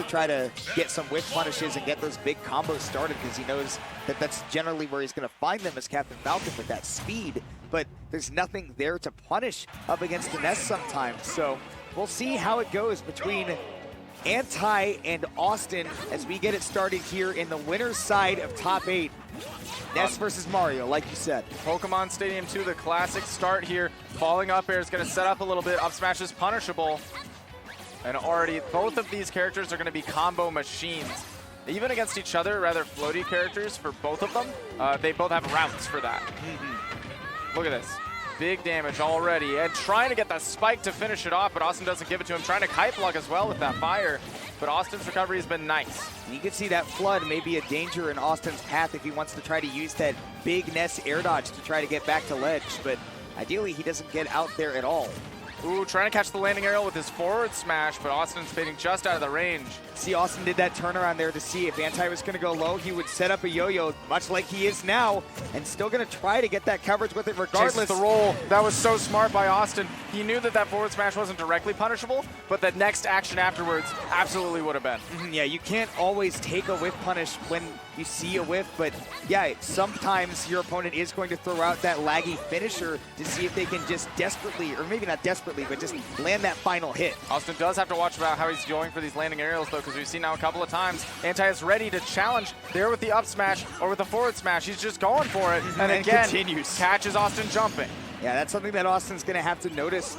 try to get some whiff punishes and get those big combos started, because he knows that that's generally where he's going to find them as Captain Falcon with that speed. But there's nothing there to punish up against the Ness sometimes. So we'll see how it goes between Anti and Awestin as we get it started here in the winner's side of top 8. Ness versus Mario, like you said. Pokemon Stadium 2, the classic start here. Falling up air is going to set up a little bit. Up smash is punishable. And already both of these characters are going to be combo machines. Even against each other, rather floaty characters for both of them, they both have routes for that. Look at this. Big damage already. And trying to get that spike to finish it off, but Awestin doesn't give it to him. Trying to kite block as well with that fire. But Austin's recovery has been nice. You can see that flood may be a danger in Austin's path if he wants to try to use that big Ness air dodge to try to get back to ledge. But ideally, he doesn't get out there at all. Ooh, trying to catch the landing aerial with his forward smash, but Austin's fading just out of the range. See, Awestin did that turnaround there to see if Anti was going to go low. He would set up a yo-yo, much like he is now, and still going to try to get that coverage with it regardless. Chases the roll. That was so smart by Awestin. He knew that that forward smash wasn't directly punishable, but the next action afterwards absolutely would have been. Yeah, you can't always take a whiff punish when you see a whiff, but yeah, sometimes your opponent is going to throw out that laggy finisher to see if they can just desperately, or maybe not desperately, but just land that final hit. Austin does have to watch about how he's going for these landing aerials, though, because we've seen now a couple of times Anti is ready to challenge there with the up smash or with the forward smash. He's just going for it, and again, continues. Catches Austin jumping. Yeah, that's something that Austin's going to have to notice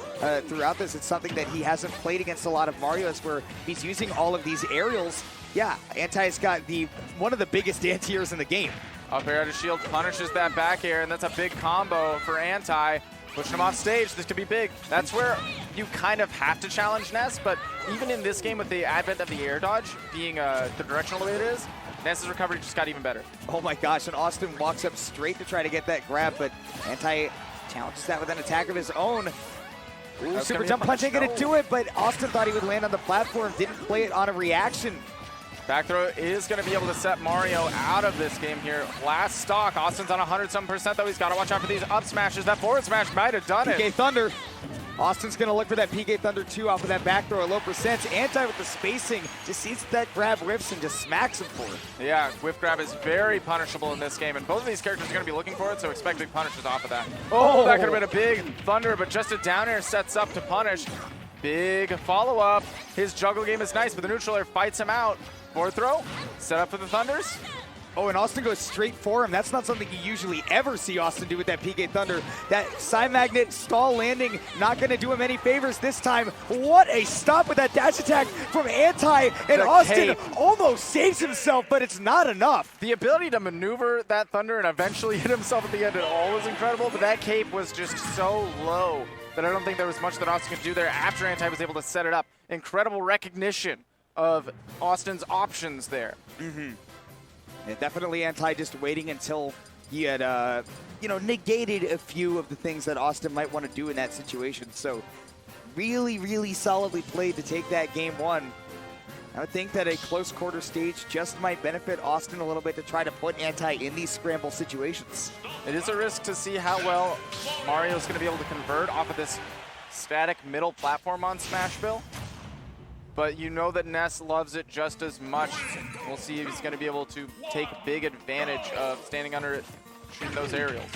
throughout this. It's something that he hasn't played against a lot of Marios, where he's using all of these aerials. Yeah, Anti's got one of the biggest anti-airs in the game. Up air to shield punishes that back air, and that's a big combo for Anti. Pushing him off stage, this could be big. That's where you kind of have to challenge Ness, but even in this game with the advent of the air dodge being the directional way it is, Ness's recovery just got even better. Oh my gosh, and Awestin walks up straight to try to get that grab, but Anti challenges that with an attack of his own. Ooh, super jump punch ain't gonna do it, but Awestin thought he would land on the platform, didn't play it on a reaction. Back throw is going to be able to set Mario out of this game here. Last stock, Austin's on 100-some% though. He's got to watch out for these up smashes. That forward smash might have done it. PK Thunder. Austin's going to look for that PK Thunder 2 off of that back throw at low percent. Anti with the spacing just sees that grab whiffs and just smacks him for it. Yeah, whiff grab is very punishable in this game, and both of these characters are going to be looking for it, so expect big punishes off of that. Oh, that could have been a big Thunder, but just a down air sets up to punish. Big follow-up. His juggle game is nice, but the neutral air fights him out. Forward throw, set up for the Thunders. Oh, and Austin goes straight for him. That's not something you usually ever see Awestin do with that PK Thunder. That side magnet stall landing, not going to do him any favors this time. What a stop with that dash attack from Anti, and Awestin almost saves himself, but it's not enough. The ability to maneuver that Thunder and eventually hit himself at the end at all was incredible, but that cape was just so low that I don't think there was much that Awestin could do there after Anti was able to set it up. Incredible recognition of Austin's options there. Yeah, definitely Anti just waiting until he had, negated a few of the things that Awestin might want to do in that situation. So really, really solidly played to take that game one. I would think that a close quarter stage just might benefit Awestin a little bit to try to put Anti in these scramble situations. It is a risk to see how well Mario's going to be able to convert off of this static middle platform on Smashville. But you know that Ness loves it just as much. We'll see if he's going to be able to take big advantage of standing under it, shooting those aerials.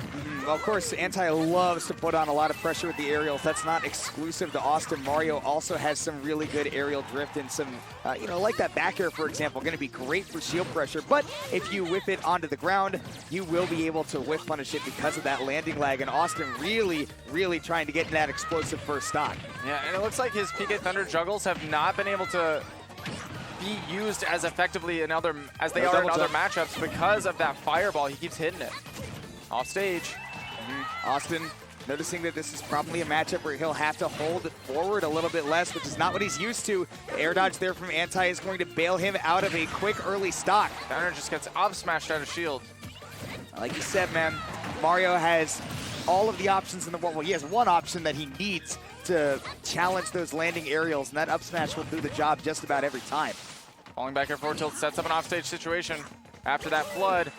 Well, of course, Anti loves to put on a lot of pressure with the aerials. That's not exclusive to Awestin. Mario also has some really good aerial drift and some, like that back air, for example, going to be great for shield pressure. But if you whip it onto the ground, you will be able to whiff punish it because of that landing lag. And Awestin really, really trying to get in that explosive first stock. Yeah, and it looks like his PK Thunder juggles have not been able to be used as effectively as they are in other matchups because of that fireball. He keeps hitting it. Off stage. Awestin noticing that this is probably a matchup where he'll have to hold it forward a little bit less, which is not what he's used to. The air dodge there from Anti is going to bail him out of a quick early stock. Downer just gets up smashed out of shield. Like you said, man, Mario has all of the options in the world. Well, he has one option that he needs to challenge those landing aerials, and that up smash will do the job just about every time. Falling back air forward tilt sets up an offstage situation after that flood.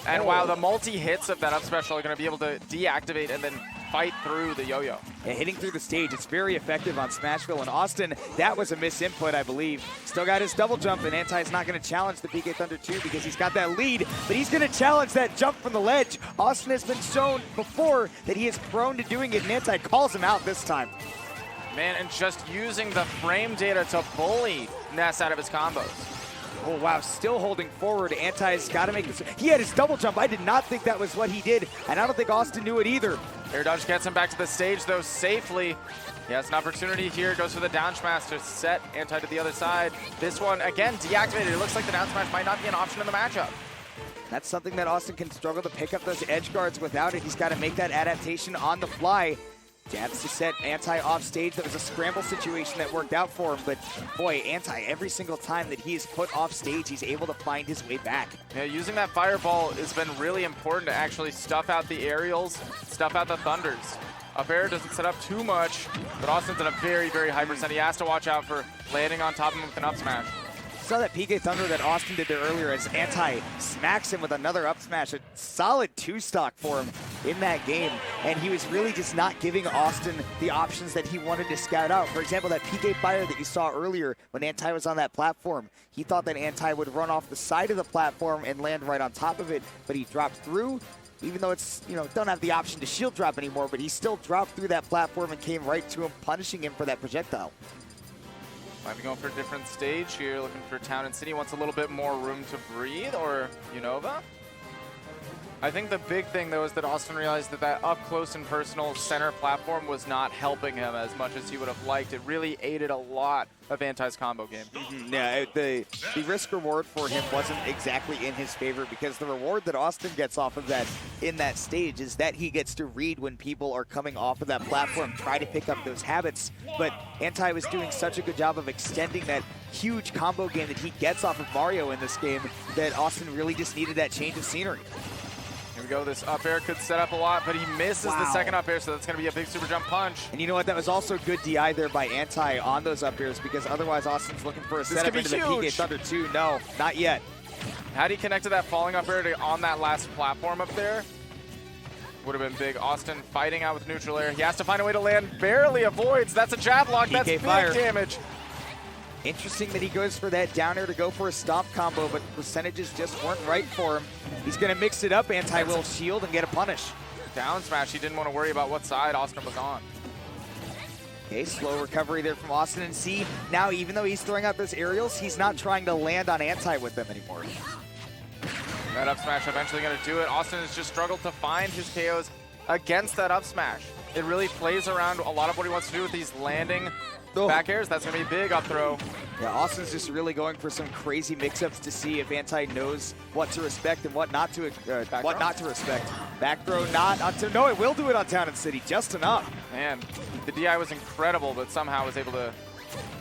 And wow, the multi-hits of that up special are going to be able to deactivate and then fight through the yo-yo. hitting through the stage. It's very effective on Smashville. And Awestin, that was a misinput, I believe. Still got his double jump, and Anti's not going to challenge the PK Thunder 2 because he's got that lead, but he's going to challenge that jump from the ledge. Awestin has been shown before that he is prone to doing it, and Anti calls him out this time. Man, and just using the frame data to bully Ness out of his combos. Oh, wow, still holding forward. Anti's got to make this. He had his double jump. I did not think that was what he did, and I don't think Awestin knew it either. Air dodge gets him back to the stage, though, safely. He has an opportunity here, goes for the down smash to set Anti to the other side. This one, again, deactivated. It looks like the down smash might not be an option in the matchup. That's something that Awestin can struggle to pick up those edge guards without it. He's got to make that adaptation on the fly. Jabs to set Anti off stage. That was a scramble situation that worked out for him, but boy, Anti, every single time that he is put off stage, he's able to find his way back. Yeah, using that fireball has been really important to actually stuff out the aerials, stuff out the thunders. Up air doesn't set up too much, but Austin's at a very, very high percent. He has to watch out for landing on top of him with an up smash. Saw that PK Thunder that Awestin did there earlier as Anti smacks him with another up smash. A solid two-stock for him in that game. And he was really just not giving Awestin the options that he wanted to scout out. For example, that PK fire that you saw earlier when Anti was on that platform. He thought that Anti would run off the side of the platform and land right on top of it, but he dropped through. Even though it's, don't have the option to shield drop anymore, but he still dropped through that platform and came right to him, punishing him for that projectile. Might be going for a different stage here, looking for Town and City. Wants a little bit more room to breathe, or Unova. I think the big thing, though, is that Awestin realized that that up close and personal center platform was not helping him as much as he would have liked. It really aided a lot of Anti's combo game. Yeah, the risk reward for him wasn't exactly in his favor, because the reward that Awestin gets off of that in that stage is that he gets to read when people are coming off of that platform, try to pick up those habits. But Anti was doing such a good job of extending that huge combo game that he gets off of Mario in this game that Awestin really just needed that change of scenery. Here we go, this up air could set up a lot, but he misses the second up air, so that's going to be a big super jump punch. And you know what, that was also good DI there by Anti on those up airs, because otherwise Austin's looking for a setup into the PK Thunder 2. No, not yet. Had he connected that falling up air on that last platform up there, would have been big. Awestin fighting out with neutral air. He has to find a way to land, barely avoids. That's a jab lock, that's big damage. Interesting that he goes for that down air to go for a stomp combo, but the percentages just weren't right for him. He's going to mix it up. Anti will shield and get a punish. Down smash, he didn't want to worry about what side Awestin was on. Okay, slow recovery there from Awestin, and see, now even though he's throwing out those aerials, he's not trying to land on Anti with them anymore. That up smash eventually going to do it. Austin has just struggled to find his KOs against that up smash. It really plays around a lot of what he wants to do with these landing back airs. That's going to be a big up throw. Yeah, Austin's just really going for some crazy mix-ups to see if Anti knows what to respect and what not to respect. Back throw, not onto. No, it will do it on Town and City, just enough. Man, the DI was incredible, but somehow was able to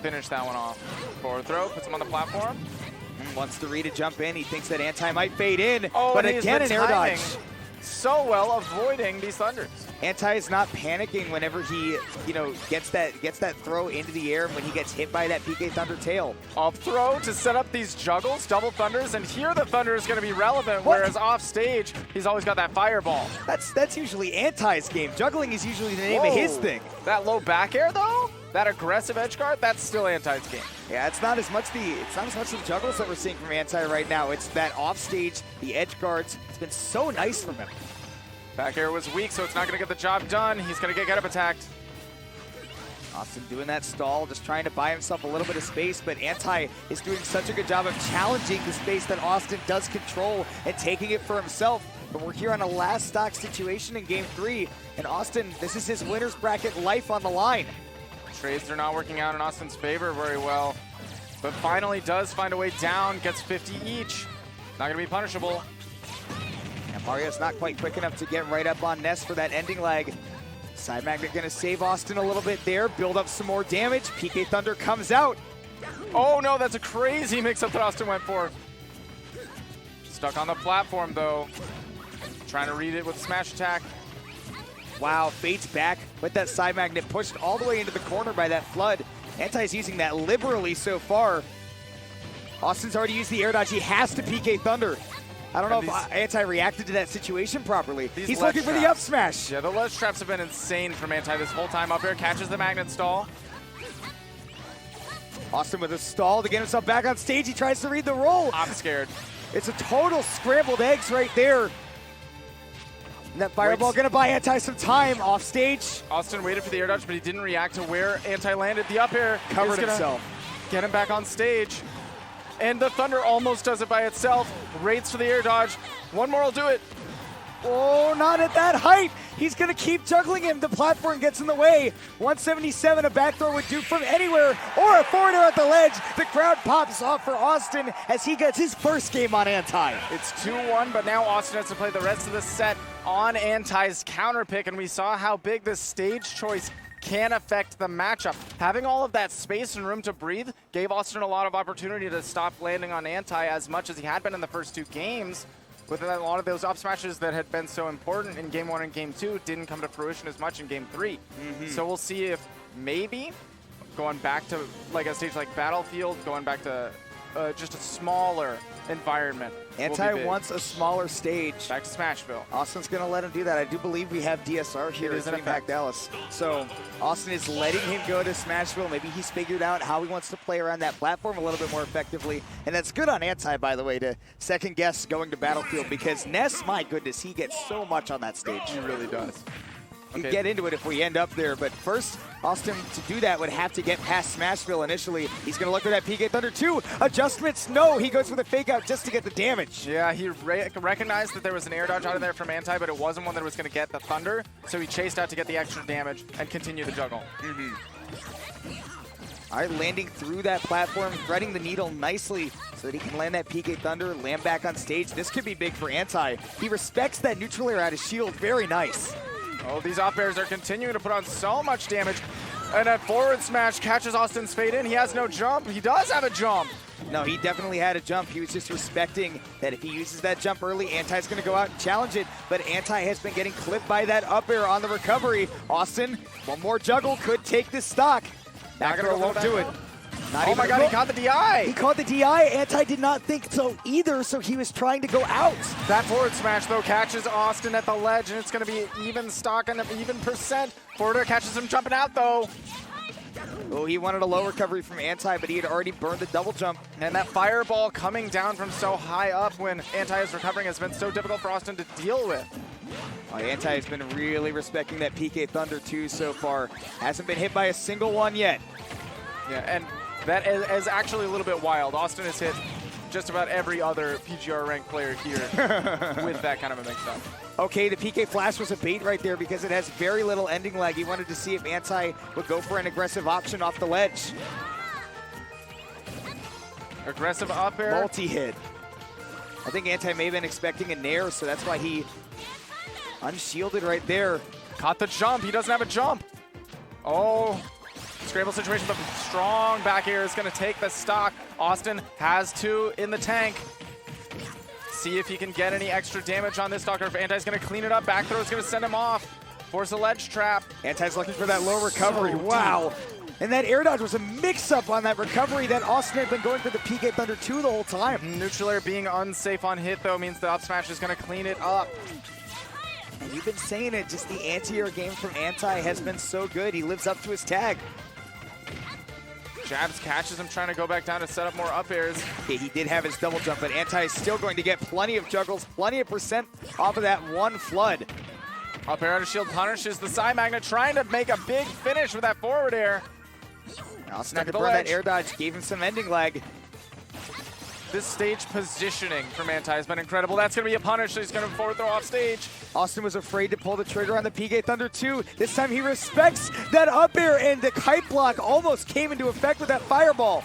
finish that one off. Forward throw, puts him on the platform. Wants to read a jump in. He thinks that Anti might fade in, oh, but again an air dodge. So well avoiding these thunders. Anti is not panicking whenever he, gets that throw into the air when he gets hit by that PK Thunder tail. Up throw to set up these juggles, double thunders, and here the thunder is going to be relevant, whereas off stage, he's always got that fireball. That's usually Anti's game. Juggling is usually the name of his thing. That low back air though, that aggressive edge guard, that's still Anti's game. Yeah, it's not as much the juggles that we're seeing from Anti right now. It's that off stage, the edge guards. It's been so nice from him. Back air was weak, so it's not going to get the job done. He's going to get up attacked. Austin doing that stall, just trying to buy himself a little bit of space, but Anti is doing such a good job of challenging the space that Awestin does control and taking it for himself. But we're here on a last stock situation in Game 3, and Awestin, this is his winner's bracket life on the line. Trades are not working out in Austin's favor very well, but finally does find a way down, gets 50 each. Not going to be punishable. Mario's not quite quick enough to get right up on Ness for that ending lag. Side magnet gonna save Awestin a little bit there, build up some more damage. PK Thunder comes out. Oh no, that's a crazy mix-up that Awestin went for. Stuck on the platform though. Trying to read it with smash attack. Wow, Fate's back with that side magnet pushed all the way into the corner by that flood. Anti's using that liberally so far. Austin's already used the air dodge. He has to PK Thunder. I don't know if Anti reacted to that situation properly. He's ledge looking for the up smash. Yeah, the ledge traps have been insane from Anti this whole time. Up air catches the magnet stall. Awestin with a stall to get himself back on stage. He tries to read the roll. I'm scared. It's a total scrambled eggs right there. And that fireball gonna buy Anti some time off stage. Awestin waited for the air dodge, but he didn't react to where Anti landed. The up air Covered himself. Get him back on stage. And the Thunder almost does it by itself. Waits for the air dodge. One more will do it. Oh, not at that height. He's going to keep juggling him. The platform gets in the way. 177, a back throw would do from anywhere, or a forward air at the ledge. The crowd pops off for Awestin as he gets his first game on Anti. It's 2-1, but now Awestin has to play the rest of the set on Anti's counter pick, and we saw how big this stage choice can affect the matchup. Having all of that space and room to breathe gave Awestin a lot of opportunity to stop landing on Anti as much as he had been in the first two games. With a lot of those up smashes that had been so important in Game 1 and Game 2 didn't come to fruition as much in Game 3. So we'll see if maybe going back to like a stage like Battlefield, going back to just a smaller environment. Anti wants a smaller stage. Back to Smashville. Austin's going to let him do that. I do believe we have DSR here at Dreamhack Dallas. So Awestin is letting him go to Smashville. Maybe he's figured out how he wants to play around that platform a little bit more effectively. And that's good on Anti, by the way, to second guess going to Battlefield, because Ness, my goodness, he gets so much on that stage. He really does. We get into it if we end up there, but first, Awestin to do that would have to get past Smashville initially. He's going to look for that PK Thunder 2. Adjustments, no. He goes for the fake out just to get the damage. Yeah, he recognized that there was an air dodge out of there from Anti, but it wasn't one that was going to get the Thunder, so he chased out to get the extra damage and continue the juggle. All right, landing through that platform, threading the needle nicely so that he can land that PK Thunder, land back on stage. This could be big for Anti. He respects that neutral air out of shield. Very nice. Oh, these up airs are continuing to put on so much damage. And a forward smash catches Awestin's fade in. He has no jump. He does have a jump. No, he definitely had a jump. He was just respecting that if he uses that jump early, Anti's going to go out and challenge it. But Anti has been getting clipped by that up air on the recovery. Awestin, one more juggle could take this stock. Back throw won't do it. Oh my god, he caught the DI! He caught the DI. Anti did not think so either, so he was trying to go out. That forward smash, though, catches Awestin at the ledge, and it's going to be even stock and even percent. Forward air catches him jumping out, though. Oh, he wanted a low recovery from Anti, but he had already burned the double jump. And that fireball coming down from so high up when Anti is recovering has been so difficult for Awestin to deal with. Oh, Anti has been really respecting that PK Thunder 2 so far. Hasn't been hit by a single one yet. Yeah, and that is actually a little bit wild. Awestin has hit just about every other PGR ranked player here with that kind of a mix-up. Okay, the PK flash was a bait right there because it has very little ending lag. He wanted to see if Anti would go for an aggressive option off the ledge. Aggressive up air. Multi-hit. I think Anti may have been expecting a nair, so that's why he unshielded right there. Caught the jump. He doesn't have a jump. Oh. Scramble situation, but strong back air is going to take the stock. Awestin has two in the tank. See if he can get any extra damage on this stock, or if Anti's going to clean it up. Back throw is going to send him off. Force a ledge trap. Anti's looking for that low recovery. So wow. And that air dodge was a mix-up on that recovery. That Awestin had been going for the PK Thunder 2 the whole time. Neutral air being unsafe on hit, though, means the up smash is going to clean it up. And you've been saying it, just the anti-air game from Anti has been so good. He lives up to his tag. Jabs catches him trying to go back down to set up more up airs. Okay, he did have his double jump, but Anti is still going to get plenty of juggles, plenty of percent off of that one flood. Up air out of shield punishes the side magnet, trying to make a big finish with that forward air. Awestin had to burn that air dodge, gave him some ending lag. This stage positioning from Anti has been incredible. That's going to be a punish, so he's going to forward throw off stage. Awestin was afraid to pull the trigger on the PK Thunder 2. This time he respects that up air, and the kite block almost came into effect with that fireball.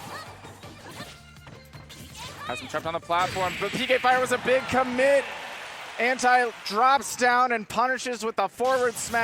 Has him trapped on the platform, but PK Fire was a big commit. Anti drops down and punishes with the forward smash.